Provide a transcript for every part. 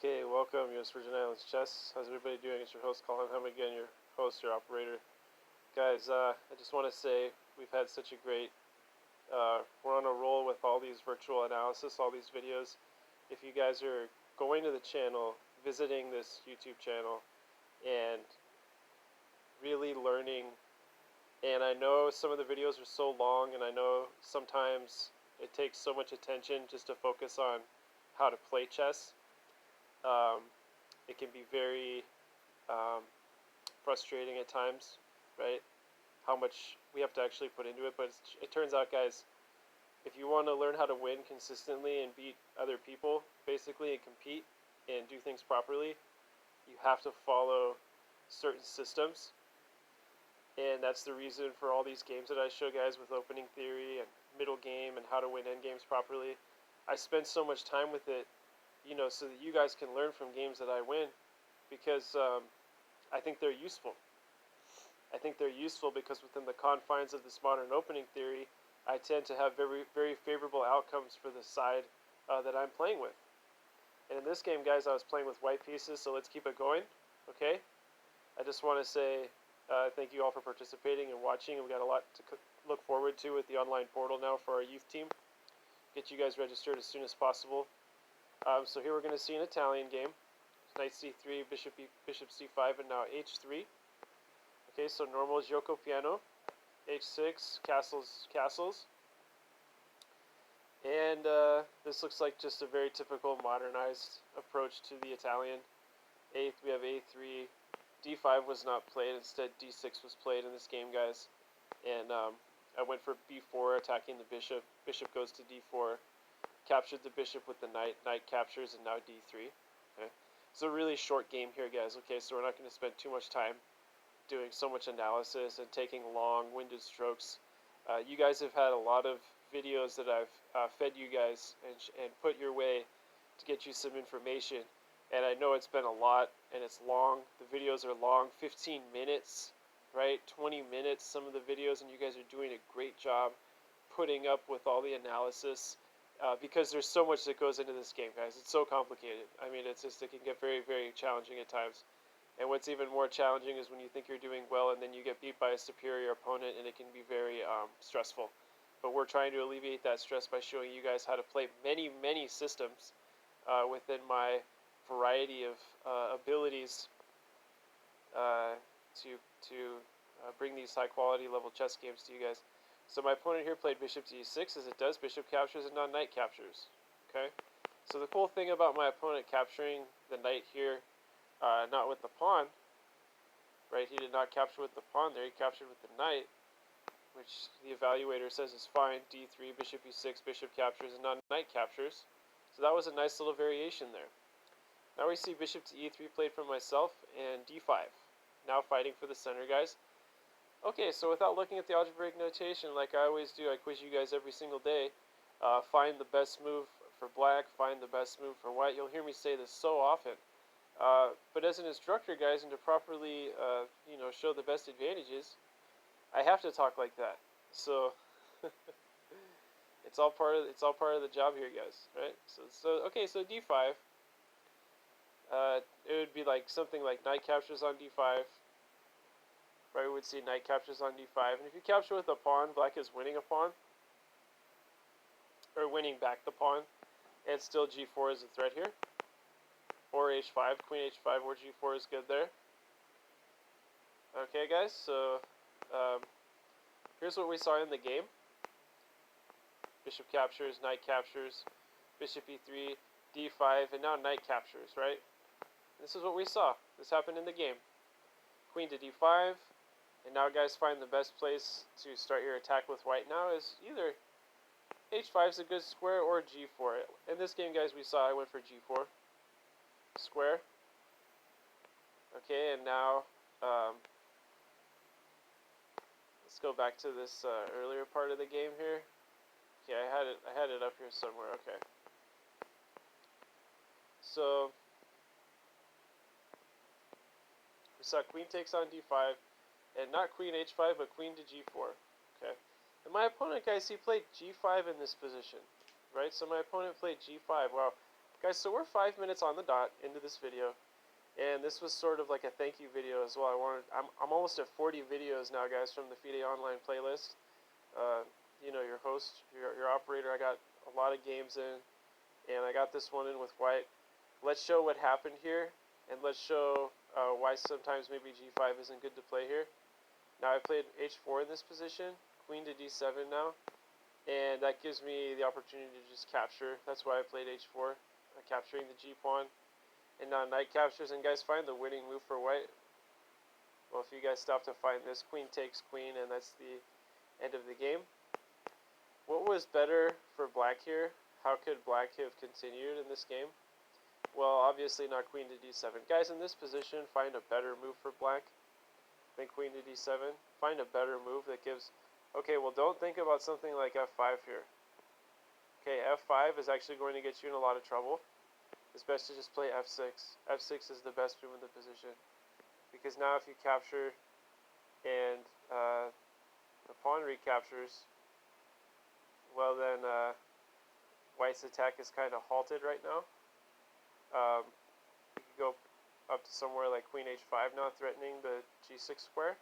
Okay, welcome, US Virgin Islands Chess. How's everybody doing? It's your host, Colin Hum again, your host, your operator. Guys, I just want to say we've had such a great, we're on a roll with all these virtual analysis, all these videos. If you guys are going to the channel, visiting this YouTube channel, and really learning, and I know some of the videos are so long, and I know sometimes it takes so much attention just to focus on how to play chess. Um, it can be very um, frustrating at times, right? How much we have to actually put into it. But it turns out, guys, if you want to learn how to win consistently and beat other people, basically, and compete and do things properly, you have to follow certain systems. And that's the reason for all these games that I show guys with opening theory and middle game and how to win endgames properly. I spend so much time with it, so that you guys can learn from games that I win, because I think they're useful. I think they're useful because within the confines of this modern opening theory, I tend to have very, very favorable outcomes for the side that I'm playing with. And in this game, guys, I was playing with white pieces, so let's keep it going, okay? I just want to say thank you all for participating and watching. We've got a lot to look forward to with the online portal now for our youth team. Get you guys registered as soon as possible. So here we're going to see an Italian game. Knight c3, bishop c5, and now h3. Okay, so normal is gioco piano. h6, castles. And this looks like just a very typical modernized approach to the Italian. We have a3. d5 was not played. Instead, d6 was played in this game, guys. And I went for b4, attacking the bishop. Bishop goes to d4. Captured the bishop with the knight. Knight captures, and now d3. Okay. It's a really short game here, guys. Okay, so we're not going to spend too much time doing so much analysis and taking long-winded strokes. You guys have had a lot of videos that I've fed you guys and put your way to get you some information. And I know it's been a lot and it's long. The videos are long, 15 minutes, right? 20 minutes, some of the videos, and you guys are doing a great job putting up with all the analysis. Because there's so much that goes into this game, guys. It's so complicated. I mean, it can get very, very challenging at times. And what's even more challenging is when you think you're doing well and then you get beat by a superior opponent, and it can be very stressful. But we're trying to alleviate that stress by showing you guys how to play many, many systems within my variety of abilities to bring these high quality level chess games to you guys. So my opponent here played bishop to e6. As it does, bishop captures and now knight captures. Okay. So the cool thing about my opponent capturing the knight here, not with the pawn, right? He did not capture with the pawn there. He captured with the knight, which the evaluator says is fine. d3, bishop e6, bishop captures, and now knight captures. So that was a nice little variation there. Now we see bishop to e3 played from myself, and d5. Now fighting for the center, guys. Okay, so without looking at the algebraic notation, like I always do, I quiz you guys every single day. Find the best move for black, find the best move for white. You'll hear me say this so often. But as an instructor, guys, and to properly, show the best advantages, I have to talk like that. So it's all part of the job here, guys, right? So okay, so d5. It would be like something like knight captures on d5. Right, we would see knight captures on d5, and if you capture with a pawn, black is winning a pawn, or winning back the pawn, and still g4 is a threat here, or h5, queen h5 or g4 is good there. Okay, guys, so here's what we saw in the game. Bishop captures, knight captures, bishop e3, d5, and now knight captures, right? This is what we saw. This happened in the game. Queen to d5, and now, guys, find the best place to start your attack with white now is either h5 is a good square or g4. In this game, guys, we saw I went for g4 square. Okay, and now let's go back to this earlier part of the game here. Okay, I had it up here somewhere. Okay, so we saw queen takes on d5, and not queen h5, but queen to g4. Okay, and my opponent, guys, he played g5 in this position, right? So my opponent played g5. Wow, Guys, so we're 5 minutes on the dot into this video, and this was sort of like a thank you video as well. I'm almost at 40 videos now, guys, from the FIDE Online playlist. You know, your host, your operator, I got a lot of games in, and I got this one in with white. Let's show what happened here, and let's show why sometimes maybe g5 isn't good to play here. Now I played h4 in this position, queen to d7 now, and that gives me the opportunity to just capture. That's why I played h4, capturing the g-pawn. And now knight captures, and guys, find the winning move for white. Well, if you guys stop to find this, queen takes queen, and that's the end of the game. What was better for black here? How could black have continued in this game? Well, obviously not queen to d7. Guys, in this position, find a better move for black than queen to d7. Find a better move that gives... Okay, well, don't think about something like f5 here. Okay, f5 is actually going to get you in a lot of trouble. It's best to just play f6. f6 is the best move in the position. Because now if you capture and the pawn recaptures, well then white's attack is kind of halted right now. You can go up to somewhere like queen h5 now, threatening the g6 square.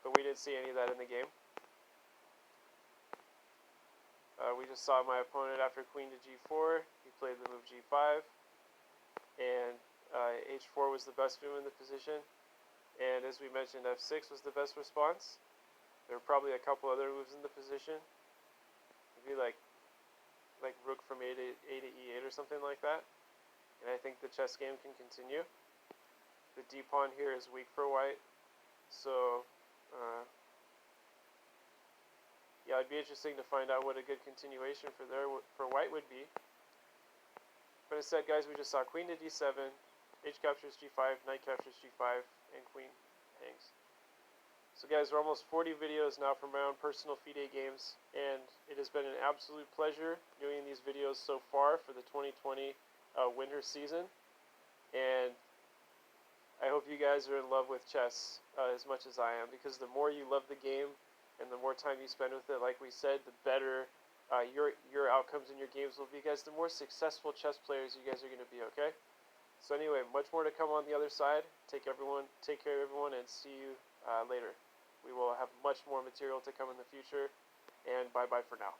But we didn't see any of that in the game. We just saw my opponent after queen to g4. He played the move g5. And h4 was the best move in the position. And as we mentioned, f6 was the best response. There were probably a couple other moves in the position. Maybe like rook from a to e8 or something like that. And I think the chess game can continue. The d-pawn here is weak for white. So, yeah, it'd be interesting to find out what a good continuation for white would be. But instead, guys, we just saw queen to d7, h captures g5, knight captures g5, and queen hangs. So guys, we're almost 40 videos now from my own personal FIDE games, and it has been an absolute pleasure doing these videos so far for the 2020 winter season. And I hope you guys are in love with chess as much as I am, because the more you love the game and the more time you spend with it, like we said, the better your outcomes in your games will be, guys. The more successful chess players you guys are going to be, okay? So anyway, much more to come on the other side. Take care, everyone, and see you later. We will have much more material to come in the future, and bye-bye for now.